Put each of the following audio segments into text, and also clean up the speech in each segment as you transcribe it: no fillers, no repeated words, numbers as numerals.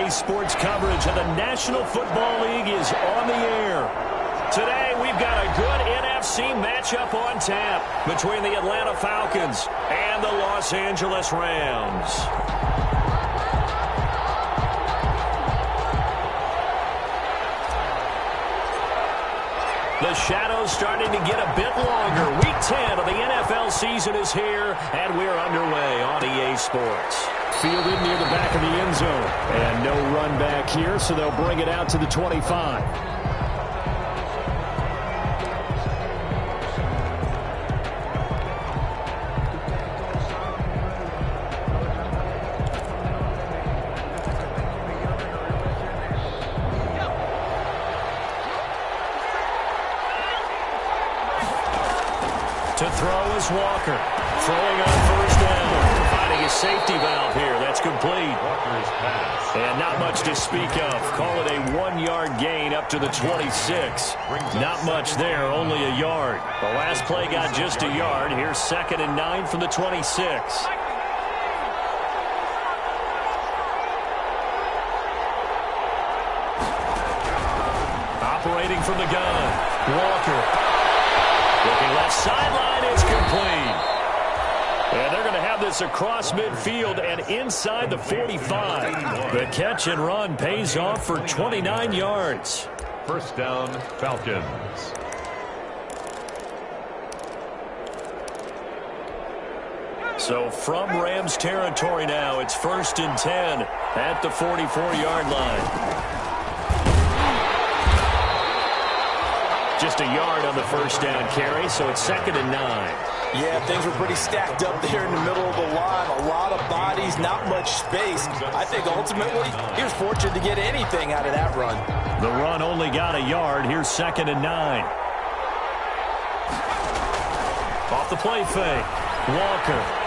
EA Sports coverage of the National Football League is on the air. Today, we've got a good NFC matchup on tap between the Atlanta Falcons and the Los Angeles Rams. The shadow's starting to get a bit longer. Week 10 of the NFL season is here, and we're underway on EA Sports. Fielded near the back of the end zone. And no run back here, so they'll bring it out to the 25. To throw is Walker. Throwing on first down. Finding his safety valve here. That's complete. And not much to speak of. Call it a 1-yard gain up to the 26. Not much there, only a yard. The last play got just a yard. Here's 2nd and 9 from the 26. Operating from the gun. Walker. Looking left sideline, it's complete. And they're going to have this across midfield and inside the 45. The catch and run pays off for 29 yards. First down, Falcons. So from Rams territory now, it's 1st and 10 at the 44-yard line. Just a yard on the first down carry, so it's 2nd and 9. Yeah, things were pretty stacked up there in the middle of the line. A lot of bodies, not much space. I think ultimately he was fortunate to get anything out of that run. The run only got a yard. Here's 2nd and 9. Off the play fake. Walker.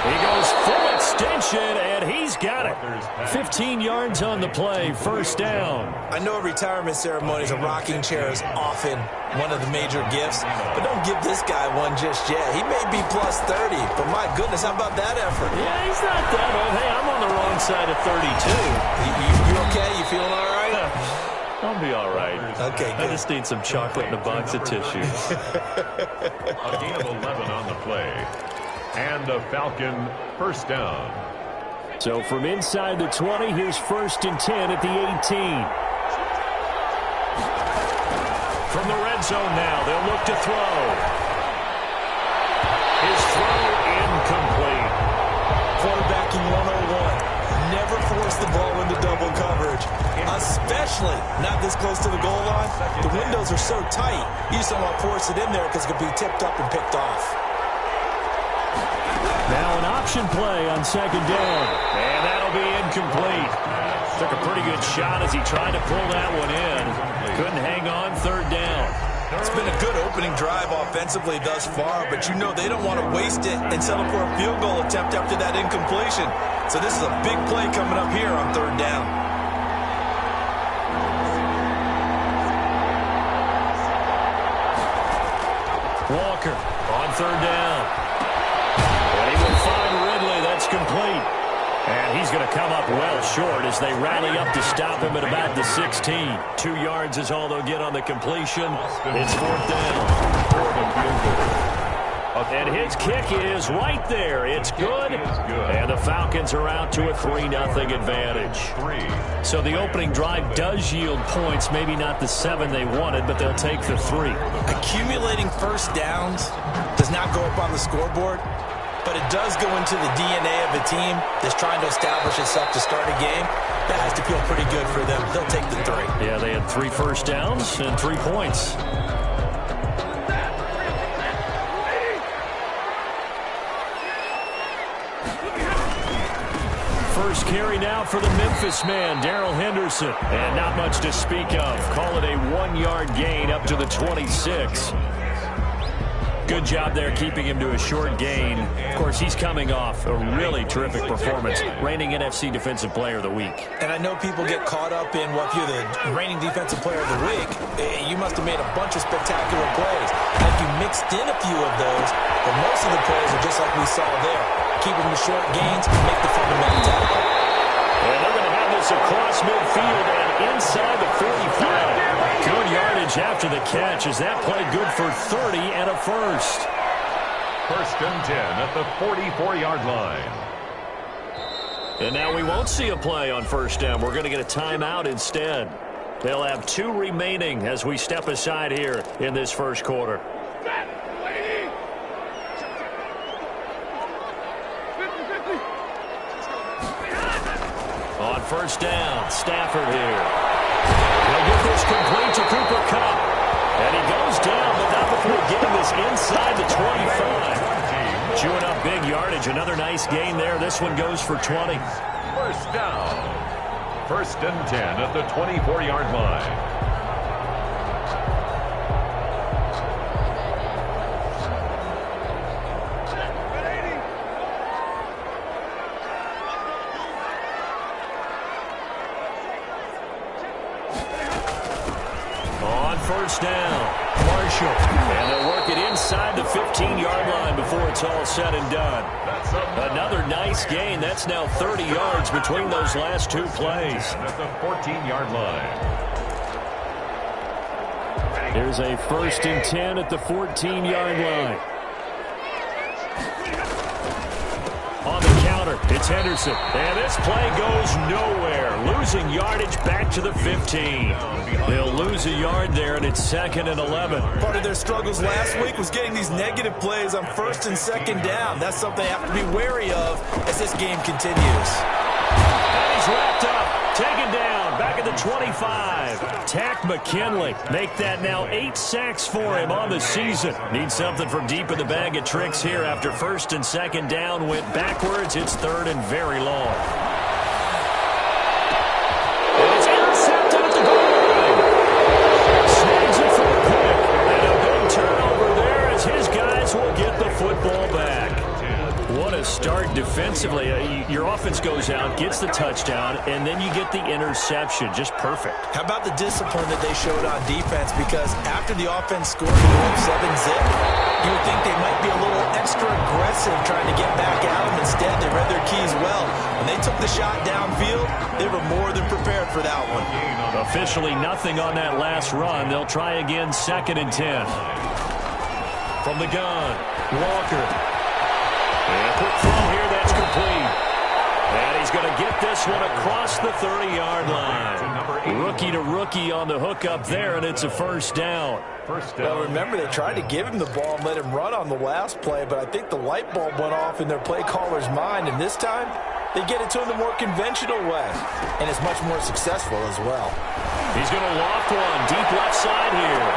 He goes full extension, and he's got it. 15 yards on the play, first down. I know retirement ceremonies, a rocking chair is often one of the major gifts, but don't give this guy one just yet. He may be plus 30, but my goodness, how about that effort? Yeah, he's not that old. Hey, I'm on the wrong side of 32. You okay? You feeling all right? I'll be all right. Okay, good. I just need some chocolate and a box of tissues. A gain of 11 on the play. And a Falcon first down. So from inside the 20, here's 1st and 10 at the 18. From the red zone now, they'll look to throw. His throw incomplete. Quarterbacking 101. Never force the ball into double coverage, especially not this close to the goal line. The windows are so tight, you just don't want to force it in there because it could be tipped up and picked off. Now an option play on 2nd down. And that'll be incomplete. Took a pretty good shot as he tried to pull that one in. Couldn't hang on 3rd down. It's been a good opening drive offensively thus far, but you know they don't want to waste it and settle for a field goal attempt after that incompletion. So this is a big play coming up here on 3rd down. Walker on 3rd down. That's complete. And he's going to come up well short as they rally up to stop him at about the 16. 2 yards is all they'll get on the completion. It's 4th down. And his kick is right there. It's good. And the Falcons are out to a 3-0 advantage. So the opening drive does yield points. Maybe not the 7 they wanted, but they'll take the 3. Accumulating first downs does not go up on the scoreboard, but it does go into the DNA of a team that's trying to establish itself to start a game. That has to feel pretty good for them. They'll take the 3. Yeah, they had 3 first downs and 3 points. First carry now for the Memphis man, Darrell Henderson. And not much to speak of. Call it a 1-yard gain up to the 26. Good job there keeping him to a short gain. Of course, he's coming off a really terrific performance, reigning NFC Defensive Player of the Week. And I know people get caught up in, well, if you're the reigning Defensive Player of the Week, you must have made a bunch of spectacular plays. I think you mixed in a few of those, but most of the plays are just like we saw there. Keep them to short gains, make the fundamental tackle. And they're going to have this this across midfield and inside the 45. Good yardage after the catch as that play good for 30 and a first. First and 10 at the 44-yard line. And now we won't see a play on first down. We're going to get a timeout instead. They'll have 2 remaining as we step aside here in this first quarter. On first down, Stafford here. He'll get this complete to Cooper Kupp. And he goes down, but not before getting this inside the 25. Chewing up big yardage. Another nice gain there. This one goes for 20. First down. First and 10 at the 24-yard line. First down, Marshall. And they'll work it inside the 15-yard line before it's all said and done. Another nice gain. That's now 30 yards between those last 2 plays. At the 14-yard line. Here's a first and 10 at the 14-yard line. On the counter, it's Henderson. And this play goes nowhere. Losing yardage back to the 15. They'll lose a yard there, and it's 2nd and 11. Part of their struggles last week was getting these negative plays on first and second down. That's something they have to be wary of as this game continues. And he's wrapped up, taken down, back at the 25. Tack McKinley, make that now 8 sacks for him on the season. Needs something from deep in the bag of tricks here after first and second down went backwards. It's 3rd and very long. It's intercepted at the goal line. Snags it for the pick. And a big turnover there as his guys will get the football back. What a start defensively. Your offense goes out, gets the touchdown, and then you get the interception. Just perfect. How about the discipline that they showed on defense? Because after the offense scored to go up 7-zip, you would think they might be a little extra aggressive trying to get back at them. Instead, they read their keys well. When they took the shot downfield, they were more than prepared for that one. Officially nothing on that last run. They'll try again, 2nd and 10. From the gun, Walker. And quick throw here, that's complete. And he's going to get this one across the 30-yard line. Rookie to rookie on the hook up there, and it's a first down. Well, remember, they tried to give him the ball and let him run on the last play, but I think the light bulb went off in their play caller's mind, and this time they get it to him the more conventional way, and it's much more successful as well. He's going to loft one deep left side here.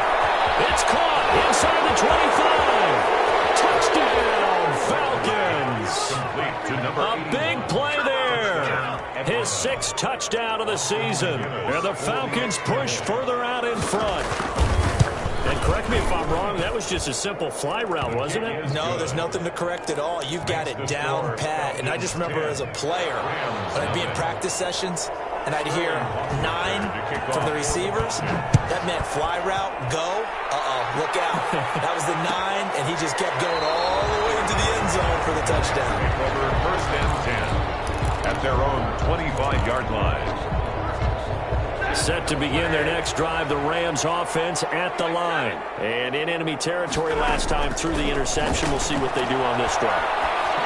It's caught inside the 25. Touchdown, Falcons. A big play there. His 6th touchdown of the season. And the Falcons push further out in front. And correct me if I'm wrong, that was just a simple fly route, wasn't it? No, there's nothing to correct at all. You've got it down pat. And I just remember as a player, when I'd be in practice sessions, and I'd hear 9 from the receivers, that meant fly route, go, look out. That was the 9, and he just kept going all the way into the end zone for the touchdown. Over first and 10 at their own 25-yard line. Set to begin their next drive, the Rams offense at the line. And in enemy territory last time through the interception. We'll see what they do on this drive.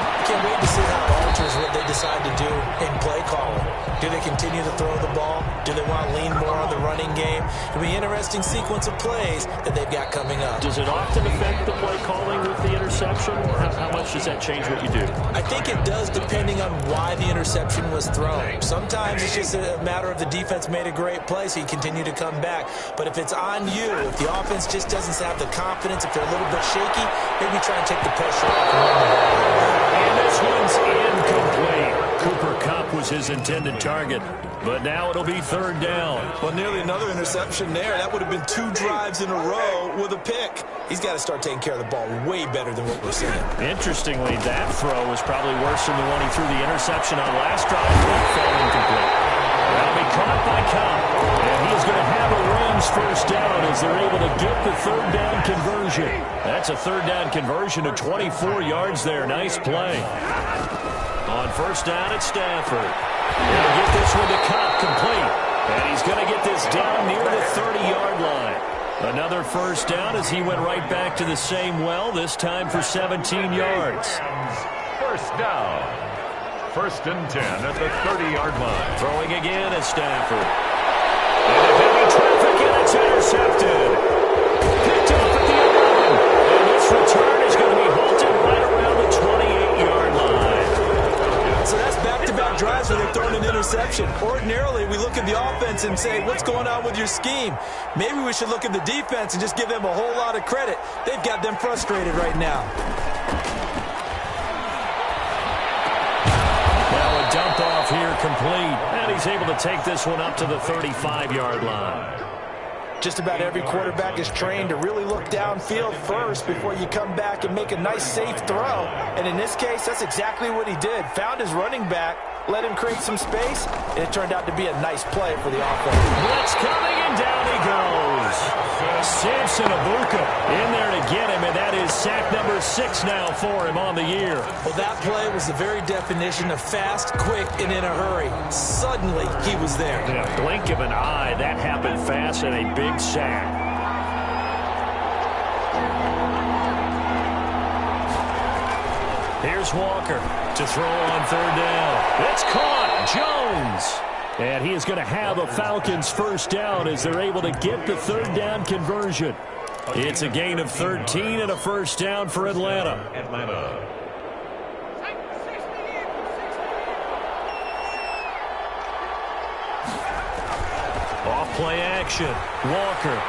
I can't wait to see how it alters what they decide to do in play calling. Do they continue to throw the ball? Do they want to lean more on the running game? It'll be an interesting sequence of plays that they've got coming up. Does it often affect the play calling with the interception? How much does that change what you do? I think it does, depending on why the interception was thrown. Sometimes it's just a matter of the defense made a great play, so you continue to come back. But if it's on you, if the offense just doesn't have the confidence, if they're a little bit shaky, maybe try and take the pressure off and run the ball. And this one's incomplete. Cooper Kupp was his intended target, but now it'll be 3rd down. Well, nearly another interception there. That would have been 2 drives in a row with a pick. He's got to start taking care of the ball way better than what we're seeing. Interestingly, that throw was probably worse than the one he threw the interception on last drive. It fell incomplete. That'll be caught by Kupp, and he's going to have a Rams first down as they're able to get the 3rd down conversion. That's a 3rd down conversion of 24 yards there. Nice play. On first down, it's Stafford. He'll get this one to Cup, complete. And he's going to get this down near the 30-yard line. Another first down as he went right back to the same well, this time for 17 yards. First down. First and 10 at the 30-yard line. Throwing again is Stafford. And heavy traffic, and it's intercepted. Picked off at the 11. And this return is going to be halted right around the 28-yard line. So that's back-to-back drives where they're throwing an interception. Ordinarily, we look at the offense and say, what's going on with your scheme? Maybe we should look at the defense and just give them a whole lot of credit. They've got them frustrated right now. Now a dump off here complete. And he's able to take this one up to the 35-yard line. Just about every quarterback is trained to really look downfield first before you come back and make a nice, safe throw. And in this case, that's exactly what he did. Found his running back, let him create some space, and it turned out to be a nice play for the offense. Blitz coming, and down he goes. Samson Abuka in there to get him, and that is sack number 6 now for him on the year. Well, that play was the very definition of fast, quick, and in a hurry. Suddenly, he was there. In a blink of an eye, that happened fast, and a big sack. Here's Walker to throw on third down. It's caught. Jones. And he is going to have a Falcons first down as they're able to get the third down conversion. It's a gain of 13 and a first down for Atlanta. Off play action. Walker.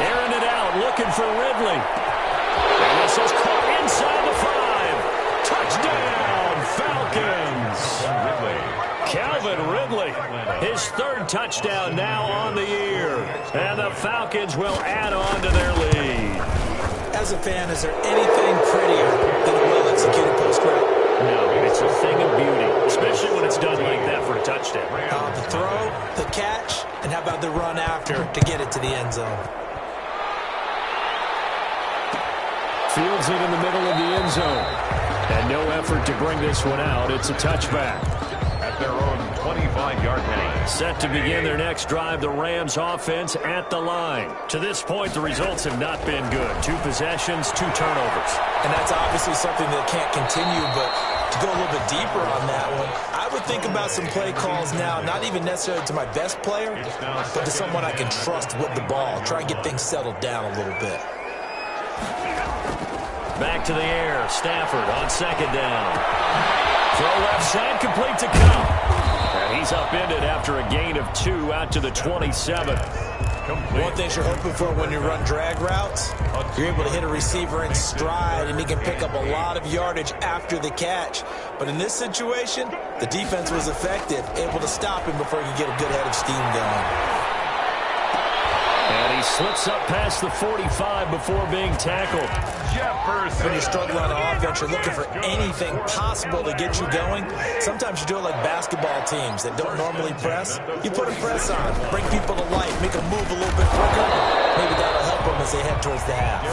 Airing it out, looking for Ridley. And this is caught inside the 5. Touchdown, Falcons. Calvin Ridley, his third touchdown now on the year. And the Falcons will add on to their lead. As a fan, is there anything prettier than a well-executed post route? No, it's a thing of beauty, especially when it's done like that for a touchdown. The throw, the catch, and how about the run after to get it to the end zone? Fields it in the middle of the end zone. And no effort to bring this one out. It's a touchback. At their own 25-yard line. Set to begin their next drive, the Rams offense at the line. To this point, the results have not been good. 2 possessions, 2 turnovers. And that's obviously something that can't continue, but to go a little bit deeper on that one, I would think about some play calls now, not even necessarily to my best player, but to someone I can trust with the ball. Try and get things settled down a little bit. Back to the air. Stafford on second down. Throw left side, complete to Cup. And he's upended after a gain of 2 out to the 27. One thing you're hoping for when you run drag routes, you're able to hit a receiver in stride, and he can pick up a lot of yardage after the catch. But in this situation, the defense was effective, able to stop him before he could get a good head of steam going. And he slips up past the 45 before being tackled. When you're struggling on offense, you're looking for anything possible to get you going. Sometimes you do it like basketball teams that don't normally press. You put a press on, bring people to life, make them move a little bit quicker. Maybe that'll help them as they head towards the half.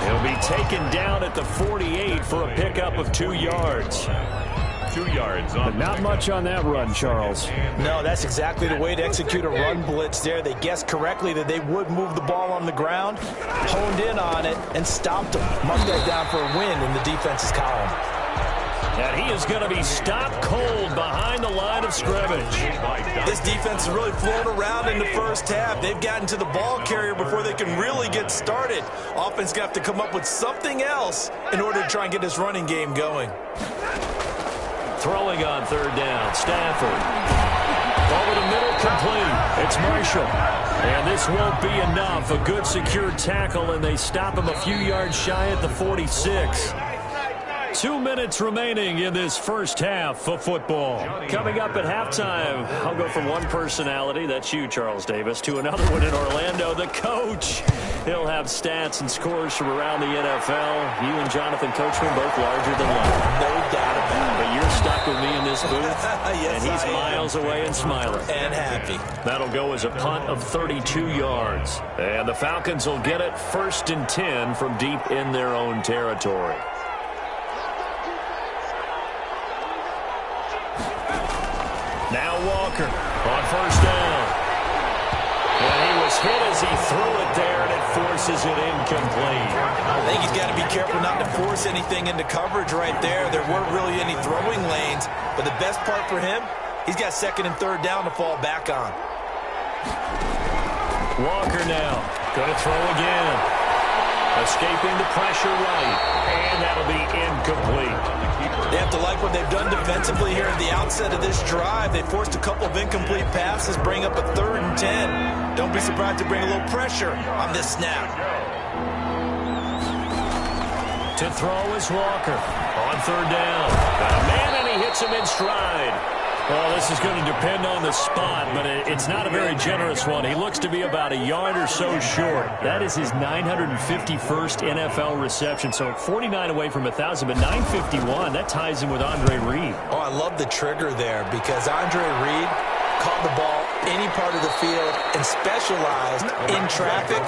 He'll be taken down at the 48 for a pickup of 2 yards. 2 yards on. But not much on that run, Charles. No, that's exactly the way to execute a run blitz there. They guessed correctly that they would move the ball on the ground, honed in on it, and stopped them. Marked that down for a win in the defense's column. And he is going to be stopped cold behind the line of scrimmage. This defense has really flown around in the first half. They've gotten to the ball carrier before they can really get started. Offense going to have to come up with something else in order to try and get this running game going. Throwing on third down, Stafford. Over the middle, complete. It's Marshall. And this won't be enough. A good secured tackle, and they stop him a few yards shy at the 46. 2 minutes remaining in this first half of football. Coming up at halftime, I'll go from one personality, that's you, Charles Davis, to another one in Orlando, the coach. He'll have stats and scores from around the NFL. You and Jonathan Coachman both larger than life. No doubt about it. But you're stuck with me in this booth, Yes, and he's miles away and smiling. And happy. That'll go as a punt of 32 yards. And the Falcons will get it 1st and 10 from deep in their own territory. Now Walker on first down. And he was hit as he threw it there, and it forces it incomplete. I think he's got to be careful not to force anything into coverage right there. There weren't really any throwing lanes, but the best part for him, he's got second and third down to fall back on. Walker now going to throw again. Escaping the pressure right, and that'll be incomplete. They have to like what they've done defensively here at the outset of this drive. They forced a couple of incomplete passes, bring up a 3rd and 10. Don't be surprised to bring a little pressure on this snap. To throw is Walker on 3rd down. Got a man, and he hits him in stride. Well, this is going to depend on the spot, but it's not a very generous one. He looks to be about a yard or so short. That is his 951st NFL reception, so 49 away from 1,000, but 951, that ties him with Andre Reed. Oh, I love the trigger there because Andre Reed caught the ball any part of the field and specialized in traffic,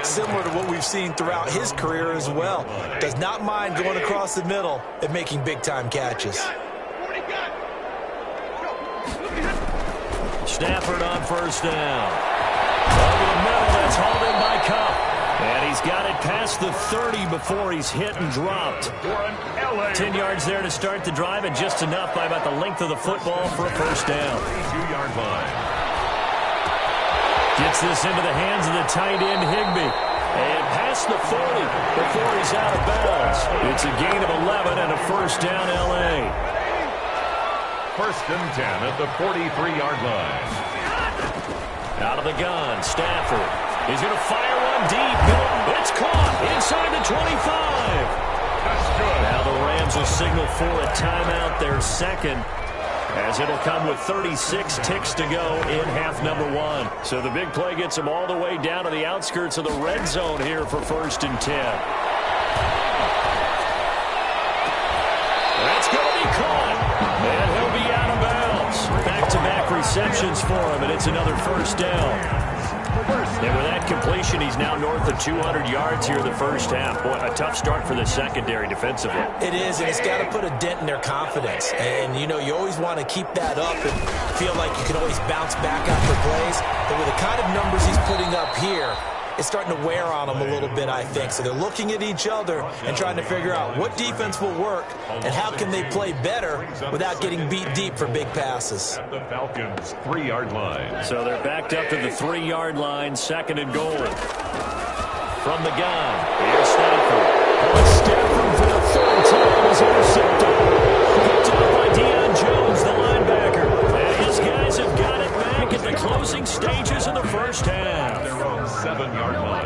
similar to what we've seen throughout his career as well. Does not mind going across the middle and making big-time catches. Stafford on first down. Over the middle, that's hauled in by Cup. And he's got it past the 30 before he's hit and dropped. 10 yards there to start the drive, and just enough by about the length of the football for a first down. 32-yard line. Gets this into the hands of the tight end, Higbee. And past the 40 before he's out of bounds. It's a gain of 11 and a first down, L.A. 1st and 10 at the 43-yard line. Out of the gun, Stafford. He's going to fire one deep. It's caught inside the 25. That's good. Now the Rams will signal for a timeout, their second, as it'll come with 36 ticks to go in half number 1. So the big play gets them all the way down to the outskirts of the red zone here for 1st and 10. That's going to be caught. And he'll be out of bounds. Back-to-back receptions for him, and it's another first down. And with that completion, he's now north of 200 yards here in the first half. Boy, a tough start for the secondary defensively. It is, and it's got to put a dent in their confidence. And, you know, you always want to keep that up and feel like you can always bounce back after plays. But with the kind of numbers he's putting up here, it's starting to wear on them a little bit, I think. So they're looking at each other and trying to figure out what defense will work and how can they play better without getting beat deep for big passes. At the Falcons' 3-yard line. So they're backed up to the 3-yard line, 2nd and goal. From the gun, here's Stafford. Stafford for the 3rd time is intercepted. Picked up by Deion Jones, the linebacker. And his guys have got it back at the closing stages of the first half. 7-yard line.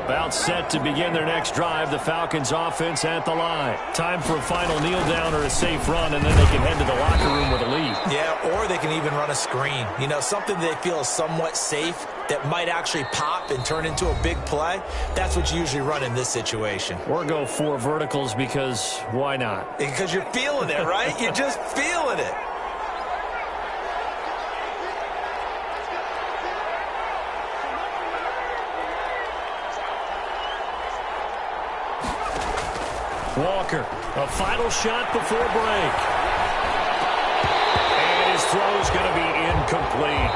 About set to begin their next drive, the Falcons offense at the line. Time for a final kneel down or a safe run, and then they can head to the locker room with a lead. Yeah, or they can even run a screen. You know, something they feel is somewhat safe that might actually pop and turn into a big play. That's what you usually run in this situation. Or go 4 verticals because why not? Because you're feeling it, right? You're just feeling it. Walker, a final shot before break. And his throw is going to be incomplete.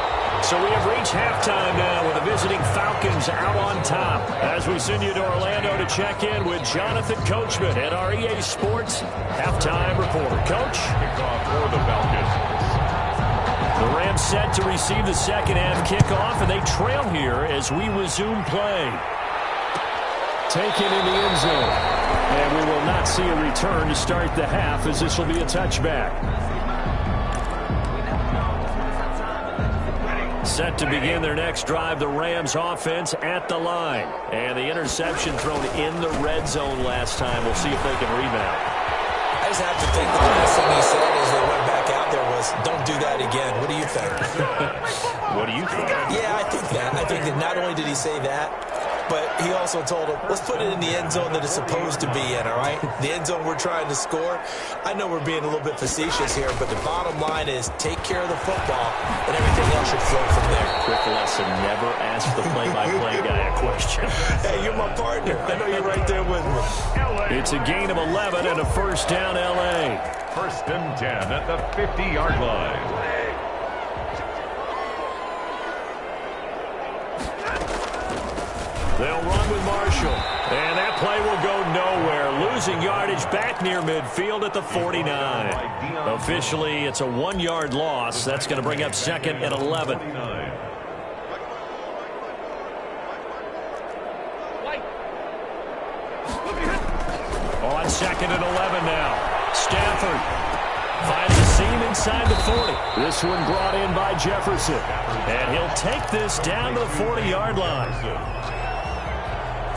So we have reached halftime now with the visiting Falcons out on top. As we send you to Orlando to check in with Jonathan Coachman at our EA Sports Halftime Report. Coach? Kickoff for the Falcons. The Rams set to receive the second half kickoff, and they trail here as we resume play. Taken in the end zone. And we will not see a return to start the half, as this will be a touchback. Set to begin their next drive, the Rams offense at the line. And the interception thrown in the red zone last time. We'll see if they can rebound. I just have to think the last thing he said as they went back out there was, don't do that again. What do you think? What do you think? Yeah, I think that. I think that not only did he say that, but he also told him, let's put it in the end zone that it's supposed to be in, all right? The end zone we're trying to score. I know we're being a little bit facetious here, but the bottom line is take care of the football, and everything else should flow from there. Quick lesson, never ask the play-by-play guy a question. Hey, you're my partner. I know you're right there with me. It's a gain of 11 and a first down, L.A. First and 10 at the 50-yard line. They'll run with Marshall. And that play will go nowhere. Losing yardage back near midfield at the 49. Officially, it's a 1-yard loss. That's going to bring up second and 11. On second and 11 now. Stafford finds a seam inside the 40. This one brought in by Jefferson. And he'll take this down to the 40-yard line.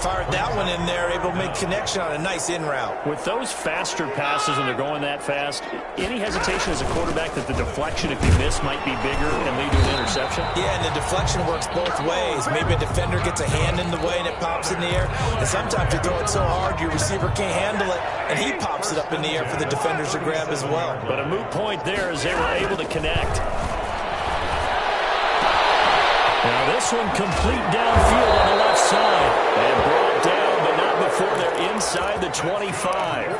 Fired that one in there, able to make connection on a nice in route. With those faster passes when they're going that fast, any hesitation as a quarterback that the deflection, if you miss, might be bigger and lead to an interception? Yeah, and the deflection works both ways. Maybe a defender gets a hand in the way and it pops in the air. And sometimes you throw it so hard your receiver can't handle it, and he pops it up in the air for the defenders to grab as well. But a moot point there as they were able to connect. Now this one complete downfield on the left side. And brought down, but not before they're inside the 25.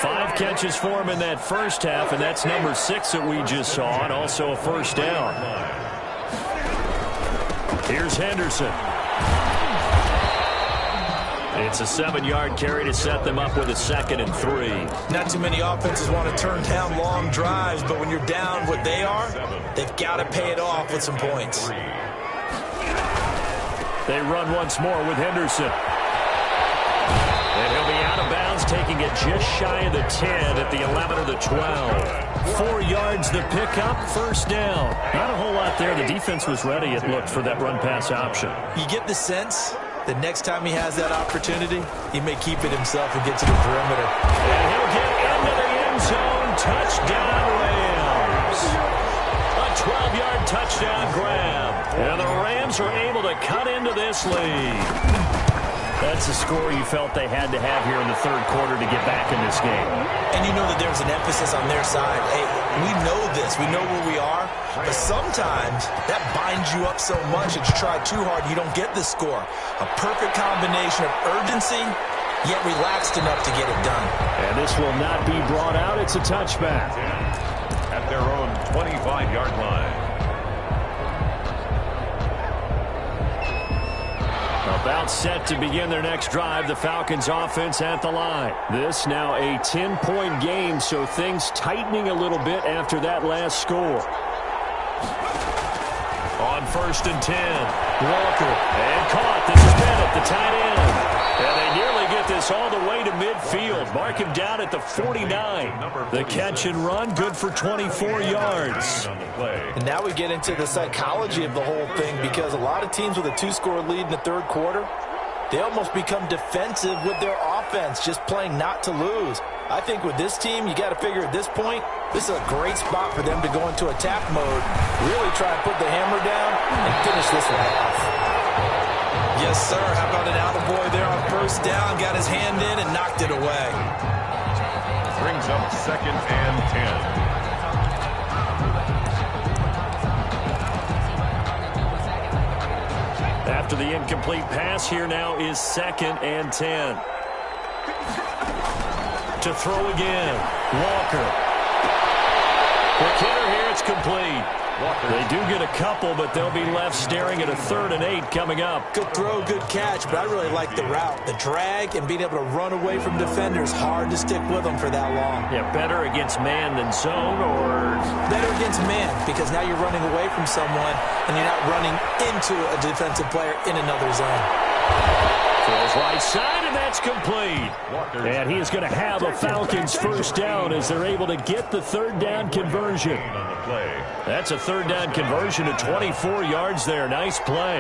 5 catches for him in that first half, and that's number 6 that we just saw, and also a first down. Here's Henderson. It's a 7-yard carry to set them up with a 2nd and 3. Not too many offenses want to turn down long drives, but when you're down what they are, they've got to pay it off with some points. They run once more with Henderson. And he'll be out of bounds, taking it just shy of the 10 at the 11 or the 12. 4 yards the pickup, first down. Not a whole lot there. The defense was ready, it looked, for that run-pass option. You get the sense that next time he has that opportunity, he may keep it himself and get to the perimeter. And he'll get into the end zone. Touchdown, Rams. A 12-yard touchdown grab. And the Rams are able to cut into this lead. That's a score you felt they had to have here in the third quarter to get back in this game. And you know that there's an emphasis on their side. Hey, we know this. We know where we are. But sometimes that binds you up so much that you try too hard, you don't get the score. A perfect combination of urgency, yet relaxed enough to get it done. And this will not be brought out. It's a touchback. At their own 25-yard line. About set to begin their next drive, the Falcons offense at the line. This now a 10-point game, so things tightening a little bit after that last score. On first and 10, Walker, and caught. This is Bennett, the tight end. And they nearly get this all the way to midfield. Mark him down at the 49. The catch and run, good for 24 yards. And now we get into the psychology of the whole thing, because a lot of teams with a 2-score lead in the third quarter, they almost become defensive with their offense, just playing not to lose. I think with this team, you got to figure at this point, this is a great spot for them to go into attack mode, really try and put the hammer down and finish this one off. Yes, sir. How about an attaboy there on first down? Got his hand in and knocked it away. Brings up second and 10. After the incomplete pass, here now is second and 10. To throw again, Walker. Quick hitter here, it's complete. They do get a couple, but they'll be left staring at a 3rd and 8 coming up. Good throw, good catch, but I really like the route. The drag and being able to run away from defenders, hard to stick with them for that long. Yeah, better against man than zone, or? Better against man, because now you're running away from someone and you're not running into a defensive player in another zone. Throws right side, and that's complete. And he is going to have a Falcons first down as they're able to get the 3rd down conversion. That's a 3rd down conversion to 24 yards there. Nice play.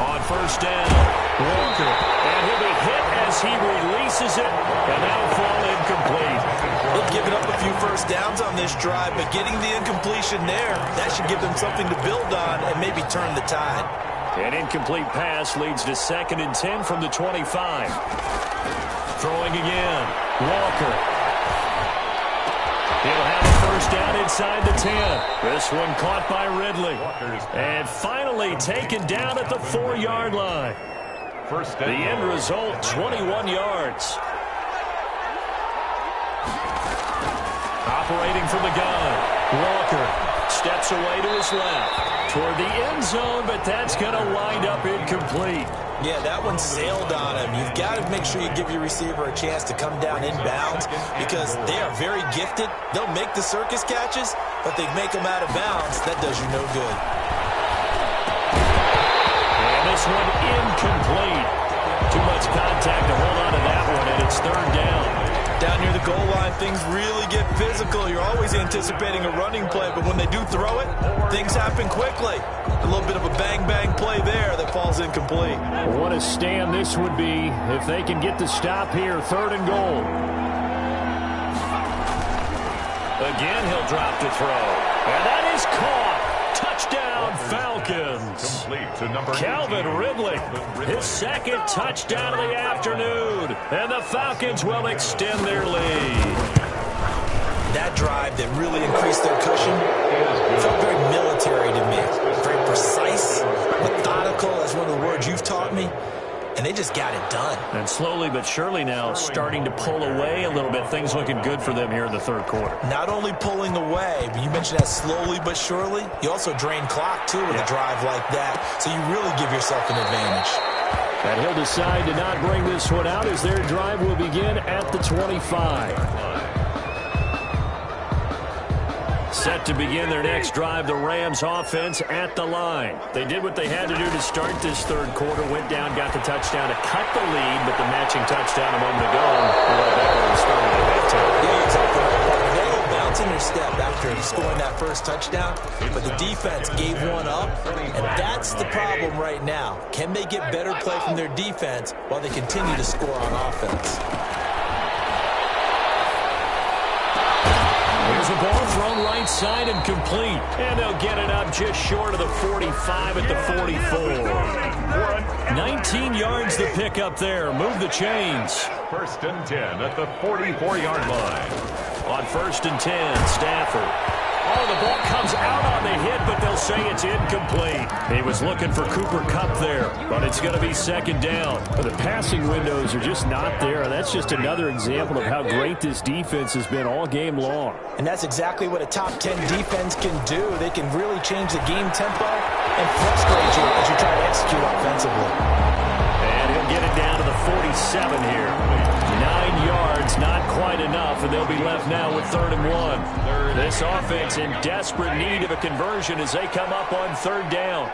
On first down, Walker. And he'll be hit as he releases it, and that'll fall incomplete. They've given up a few first downs on this drive, but getting the incompletion there, that should give them something to build on and maybe turn the tide. An incomplete pass leads to 2nd and 10 from the 25. Throwing again, Walker. He'll have a first down inside the 10. This one caught by Ridley. And finally taken down at the 4-yard line. The end result, 21 yards. Operating from the gun, Walker steps away to his left toward the end zone, but that's going to wind up incomplete. Yeah, that one sailed on him. You've got to make sure you give your receiver a chance to come down inbounds because they are very gifted. They'll make the circus catches, but they make them out of bounds. That does you no good. And this one incomplete. Too much contact to hold on to that one, and it's third down. Down near the goal line, things really get physical. You're always anticipating a running play, but when they do throw it, things happen quickly. A little bit of a bang-bang play there that falls incomplete. What a stand this would be if they can get the stop here, third and goal. Again, he'll drop to throw. And that is caught. Touchdown, Falcons. Calvin Ridley, his second touchdown of the afternoon. And the Falcons will extend their lead. That drive that really increased their cushion felt very military to me. Very precise, methodical, that's one of the words you've taught me. And they just got it done. And slowly but surely now starting to pull away a little bit. Things looking good for them here in the third quarter. Not only pulling away, but you mentioned that slowly but surely. You also drain clock, too, with a drive like that. So you really give yourself an advantage. And he'll decide to not bring this one out as their drive will begin at the 25. Set to begin their next drive, the Rams offense at the line. They did what they had to do to start this third quarter, went down, got the touchdown to cut the lead, but the matching touchdown a moment ago, right back where we started at halftime. Yeah, exactly. They're a little bouncing their step after scoring that first touchdown, but the defense gave one up, and that's the problem right now. Can they get better play from their defense while they continue to score on offense? Here's a ball thrown right side and complete. And they'll get it up just short of the 45 at the 44. 19 yards the pick up there. Move the chains. First and 10 at the 44-yard line. On first and 10, Stafford. Oh, the ball comes out on the hit, but they'll say it's incomplete. He was looking for Cooper Kupp there, but it's going to be second down. But the passing windows are just not there. That's just another example of how great this defense has been all game long. And that's exactly what a top 10 defense can do. They can really change the game tempo and frustrate you as you try to execute offensively. And he'll get it down to the 47 here. 9 yards, not quite enough, and they'll be left now with third and 1. This offense in desperate need of a conversion as they come up on third down.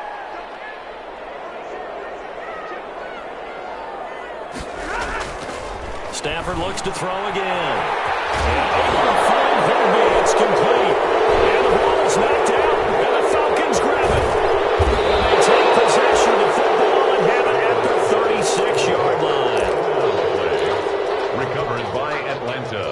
Stafford looks to throw again. And it's complete. And the ball is knocked out, and the Falcons grab it. And they take possession of the football and have it at the 36-yard line. Recovered by Atlanta.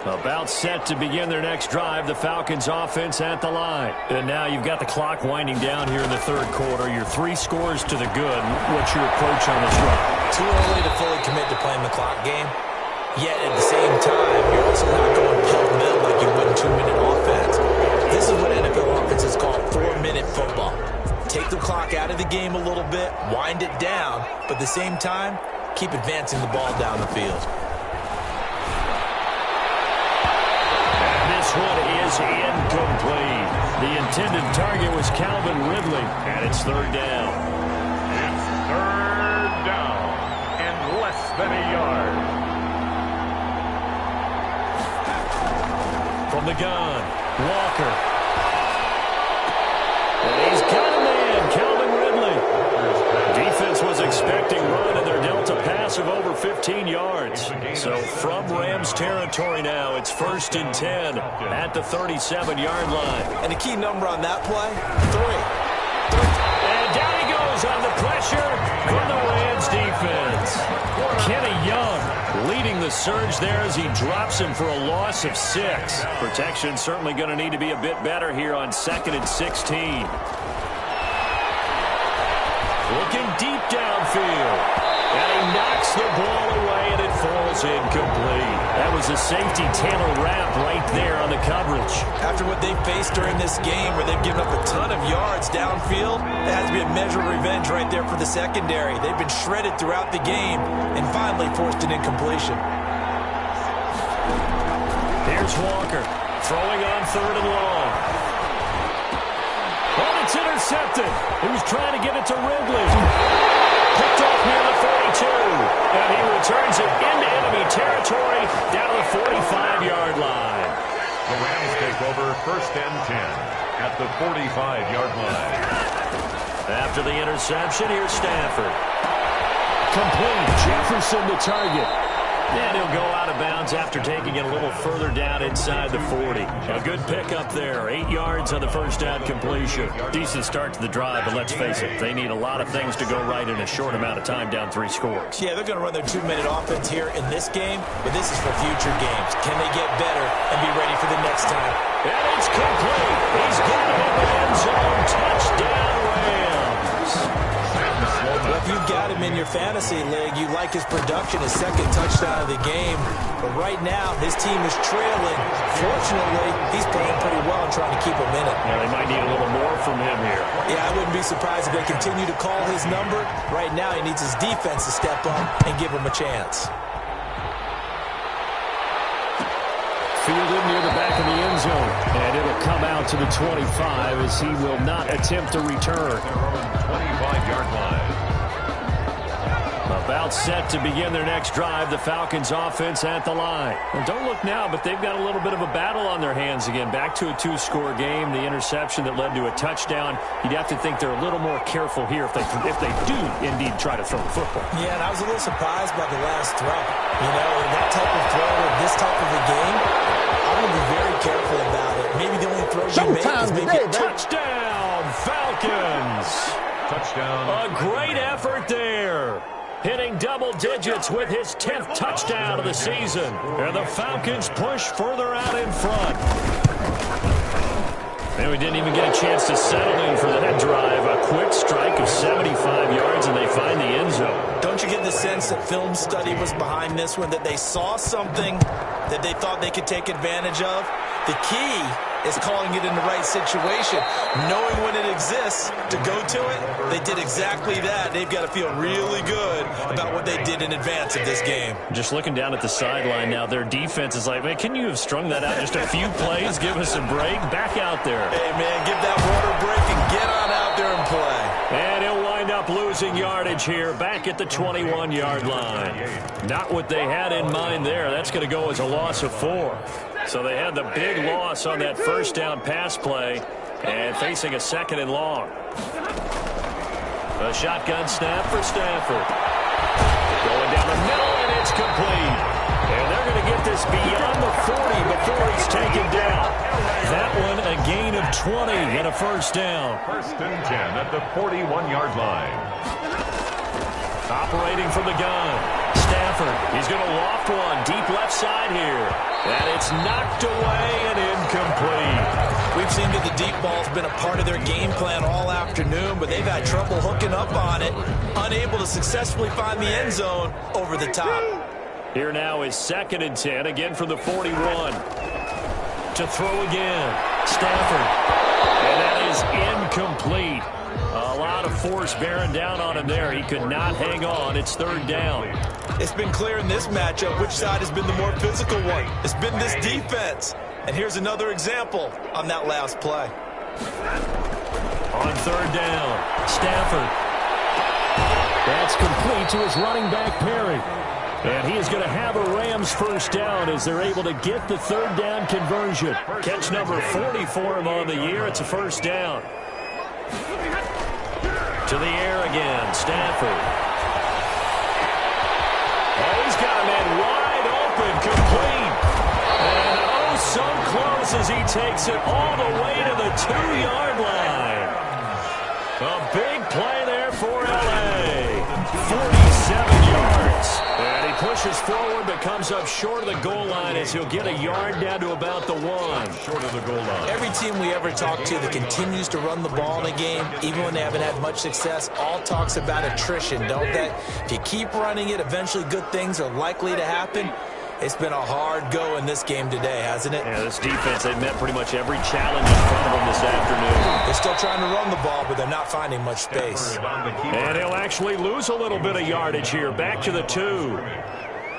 About set to begin their next drive, the Falcons offense at the line. And now you've got the clock winding down here in the third quarter. Your 3 scores to the good. What's your approach on this drive? Too early to fully commit to playing the clock game. Yet at the same time, you're also not going pell-mell like you would in 2-minute offense. This is what NFL offenses call 4-minute football. Take the clock out of the game a little bit, wind it down, but at the same time, keep advancing the ball down the field. This one is incomplete. The intended target was Calvin Ridley, and it's third down. It's third down and less than a yard. From the gun, Walker. And he's got a man, Calvin Ridley. Defense was expecting run, and they're dealt a pass of over 15 yards. So from Rams territory now, it's first and 10 at the 37-yard line. And the key number on that play, 3. And down he goes on the pressure from the Rams defense. Kenny Young leading the surge there as he drops him for a loss of 6. Protection certainly going to need to be a bit better here on 2nd and 16. Looking deep downfield. And he knocks the ball away, and it falls was incomplete. That was a safety Taylor Rapp right there on the coverage. After what they faced during this game where they've given up a ton of yards downfield, there has to be a measure of revenge right there for the secondary. They've been shredded throughout the game and finally forced an incompletion. Here's Walker throwing on 3rd and long. Oh, it's intercepted. He was trying to get it to Ridley. Picked off near the 42. And he returns it into enemy territory down to the 45-yard line. The Rams take over 1st and 10 at the 45-yard line. After the interception, here's Stafford. Complete. Jefferson the target. And he'll go out of bounds after taking it a little further down inside the 40. A good pickup there. 8 yards on the first down completion. Decent start to the drive, but let's face it, they need a lot of things to go right in a short amount of time down 3 scores. Yeah, they're going to run their 2-minute offense here in this game, but this is for future games. Can they get better and be ready for the next time? And it's complete. He's got it in the end zone. Touchdown, Rams. Well, if you've got him in your fantasy league, you like his production, his 2nd touchdown of the game. But right now, his team is trailing. Fortunately, he's playing pretty well and trying to keep him in it. Yeah, they might need a little more from him here. Yeah, I wouldn't be surprised if they continue to call his number. Right now, he needs his defense to step up and give him a chance. Fielded near the back of the end zone. And it'll come out to the 25 as he will not attempt to return. 25-yard line. About set to begin their next drive, the Falcons offense at the line. And don't look now, but they've got a little bit of a battle on their hands again. Back to a 2-score game, the interception that led to a touchdown. You'd have to think they're a little more careful here if they do indeed try to throw the football. Yeah, and I was a little surprised by the last throw. You know, in that type of throw in this type of a game, I'm going to be very careful about it. Maybe the only throw you make is maybe a touchdown, Falcons. Touchdown. A great effort there. Hitting double digits with his 10th touchdown of the season. And the Falcons push further out in front. And we didn't even get a chance to settle in for that drive. A quick strike of 75 yards, and they find the end zone. Don't you get the sense that film study was behind this one, that they saw something that they thought they could take advantage of? The key is calling it in the right situation, knowing when it exists to go to it. They did exactly that. They've got to feel really good about what they did in advance of this game. Just looking down at the sideline now, their defense is like, man, can you have strung that out just a few plays? Give us a break. Back out there. Hey, man, give that water break and get on out there and play. And he'll wind up losing yardage here, back at the 21-yard line. Not what they had in mind there. That's going to go as a loss of 4. So they had the big loss on that first down pass play and facing a 2nd and long. A shotgun snap for Stafford. Going down the middle, and it's complete. And they're going to get this beyond the 40 before he's taken down. That one a gain of 20 and a first down. 1st and 10 at the 41-yard line. Operating from the gun. Stafford, he's going to loft one deep left side here. And it's knocked away and incomplete. We've seen that the deep ball's been a part of their game plan all afternoon, but they've had trouble hooking up on it, unable to successfully find the end zone over the top. Here now is 2nd and 10, again from the 41. To throw again. Stafford. And that is incomplete. A lot of force bearing down on him there. He could not hang on. It's 3rd down. It's been clear in this matchup which side has been the more physical one. It's been this defense. And here's another example on that last play. On 3rd down, Stafford. That's complete to his running back, Perry. And he is going to have a Rams first down as they're able to get the 3rd down conversion. Catch number 40 for him on the year. It's a first down. To the air again, Stafford. Oh, he's got a man wide open, complete. And oh, so close as he takes it all the way to the 2-yard line. A big play there for L.A. 47 yards. And he pushes Pushes forward, but comes up short of the goal line as he'll get a yard down to about the 1. Short of the goal line. Every team we ever talk to that continues to run the ball in a game, even when they haven't had much success, all talks about attrition, don't they? If you keep running it, eventually good things are likely to happen. It's been a hard go in this game today, hasn't it? Yeah, this defense, they've met pretty much every challenge in front of them this afternoon. They're still trying to run the ball, but they're not finding much space. And he'll actually lose a little bit of yardage here. Back to the 2.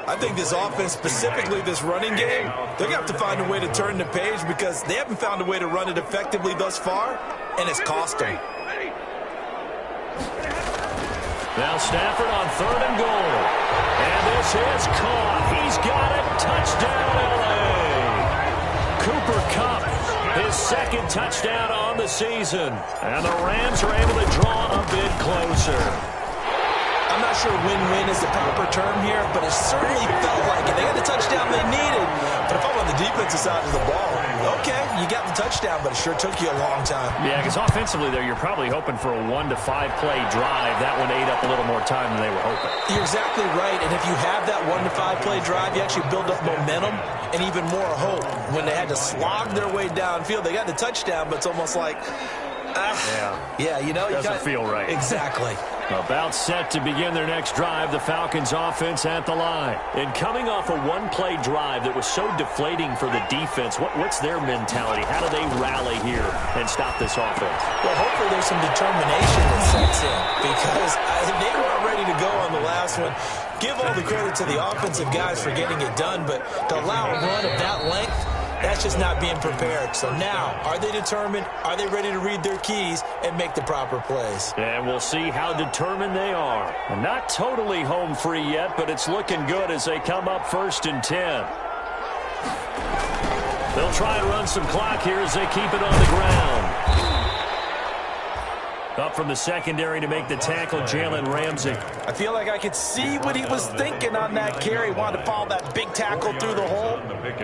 I think this offense, specifically this running game, they're going to have to find a way to turn the page because they haven't found a way to run it effectively thus far, and it's cost them. Now Stafford on 3rd and goal. And this is caught. He's got it. Touchdown, L.A. Cooper Kupp, his 2nd touchdown on the season. And the Rams are able to draw a bit closer. I'm not sure win-win is the proper term here, but it certainly felt like it. They got the touchdown they needed. But if I'm on the defensive side of the ball, okay, you got the touchdown, but it sure took you a long time. Yeah, because offensively there, you're probably hoping for a 1 to 5 play drive. That one ate up a little more time than they were hoping. You're exactly right, and if you have that 1 to 5 play drive, you actually build up momentum and even more hope. When they had to slog their way downfield, they got the touchdown, but it's almost like, yeah, you know, doesn't feel right. Exactly. About set to begin their next drive, the Falcons offense at the line. And coming off a one-play drive that was so deflating for the defense, what's their mentality? How do they rally here and stop this offense? Well, hopefully there's some determination that sets in because they weren't ready to go on the last one. Give all the credit to the offensive guys for getting it done, but to allow a run of that length, that's just not being prepared. So now, are they determined? Are they ready to read their keys and make the proper plays? And we'll see how determined they are. Not totally home free yet, but it's looking good as they come up 1st and 10. They'll try and run some clock here as they keep it on the ground. Up from the secondary to make the tackle, Jalen Ramsey. I feel like I could see what he was thinking on that carry. Wanted to follow that big tackle through the hole.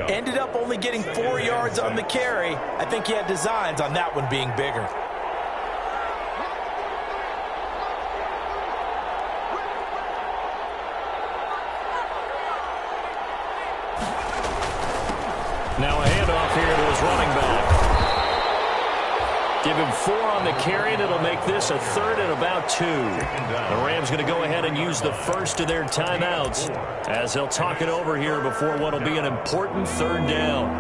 Ended up only getting 4 yards on the carry. I think he had designs on that one being bigger. Now a handoff here to his running back. Give him 4 on the carry, and it'll make this a 3rd and about 2. The Rams going to go ahead and use the first of their timeouts as they'll talk it over here before what will be an important 3rd down.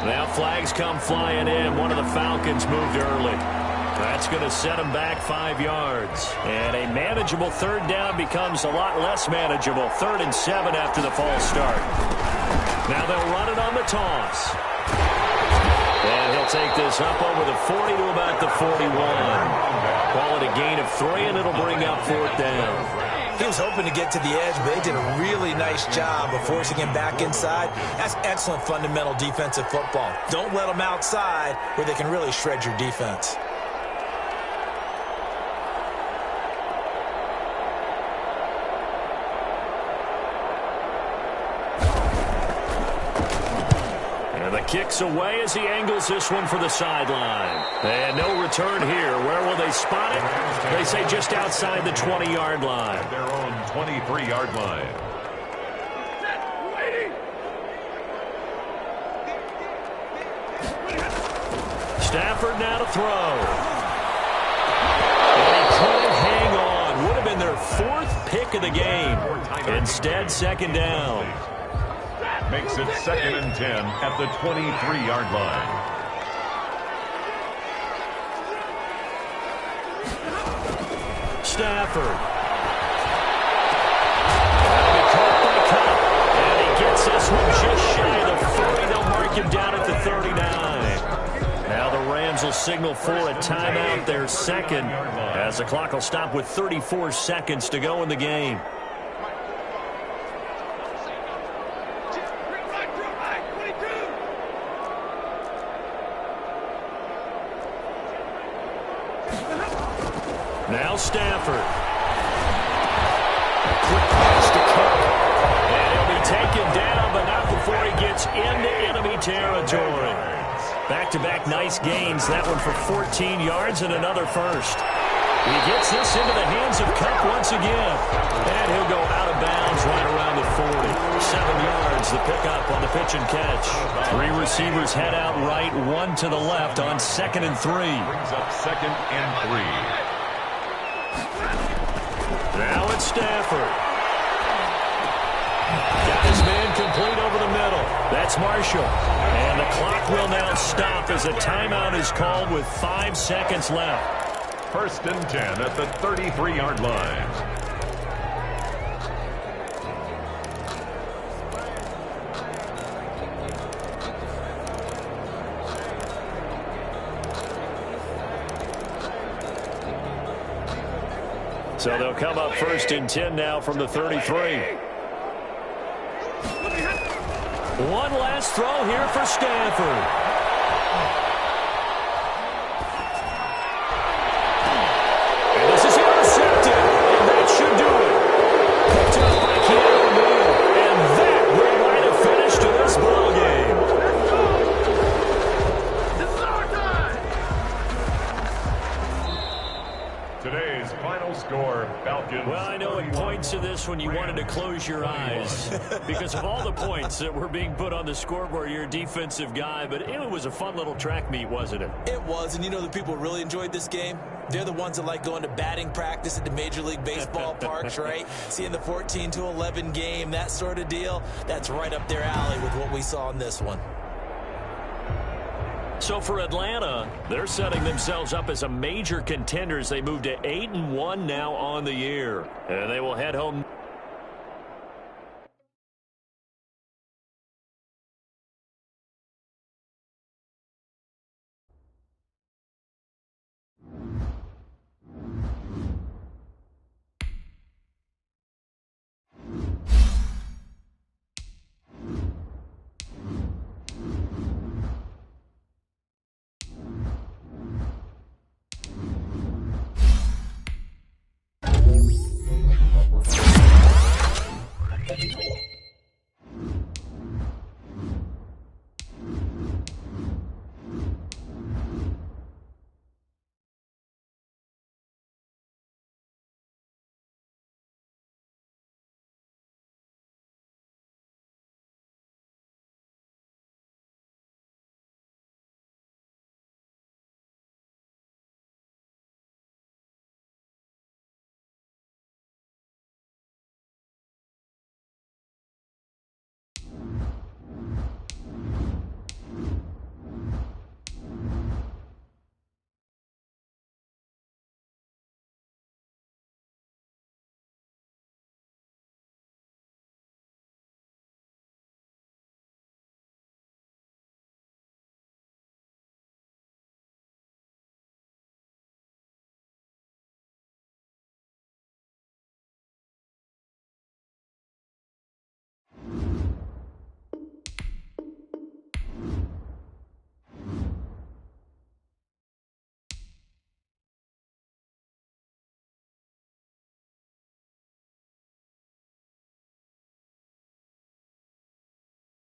Now flags come flying in. One of the Falcons moved early. That's going to set him back 5 yards. And a manageable 3rd down becomes a lot less manageable. 3rd and 7 after the false start. Now they'll run it on the toss. And he'll take this up over the 40 to about the 41. Call it a gain of 3, and it'll bring up 4th down. He was hoping to get to the edge, but they did a really nice job of forcing him back inside. That's excellent fundamental defensive football. Don't let them outside where they can really shred your defense. Kicks away as he angles this one for the sideline. And no return here. Where will they spot it? They say just outside the 20-yard line. Their own 23-yard line. Stafford now to throw. And he couldn't hang on. Would have been their 4th pick of the game. Instead, 2nd down. Makes it 2nd and 10 at the 23-yard line. Stafford. That'll be caught by Kupp. And he gets this one just shy of the 40. They'll mark him down at the 39. Now the Rams will signal for a timeout, their 2nd, as the clock will stop with 34 seconds to go in the game. Now Stafford. Quick pass to Kupp. And he'll be taken down, but not before he gets into enemy territory. Back-to-back nice gains. That one for 14 yards and another first. He gets this into the hands of Cup once again. And he'll go out of bounds right around the 40. 7 yards, the pickup on the pitch and catch. 3 receivers head out right, 1 to the left on 2nd and 3. Brings up 2nd and 3. Now it's Stafford. Got his man complete over the middle. That's Marshall. And the clock will now stop as a timeout is called with 5 seconds left. 1st and 10 at the 33-yard line. So they'll come up 1st and 10 now from the 33. One last throw here for Stafford. And this is intercepted. And that should do it. Picked up by Keanu Neal. And that will light a finish to this ballgame. This is our time. Today's final score, Falcons. Well, I know it points to this when you wanted to close your eyes because of all the points that were being put on the scoreboard. You're a defensive guy, but it was a fun little track meet, wasn't it? It was, and you know the people really enjoyed this game? They're the ones that like going to batting practice at the Major League Baseball parks, right? Seeing the 14-11 game, that sort of deal. That's right up their alley with what we saw in this one. So for Atlanta, they're setting themselves up as a major contender as they move to 8-1 now on the year. And they will head home.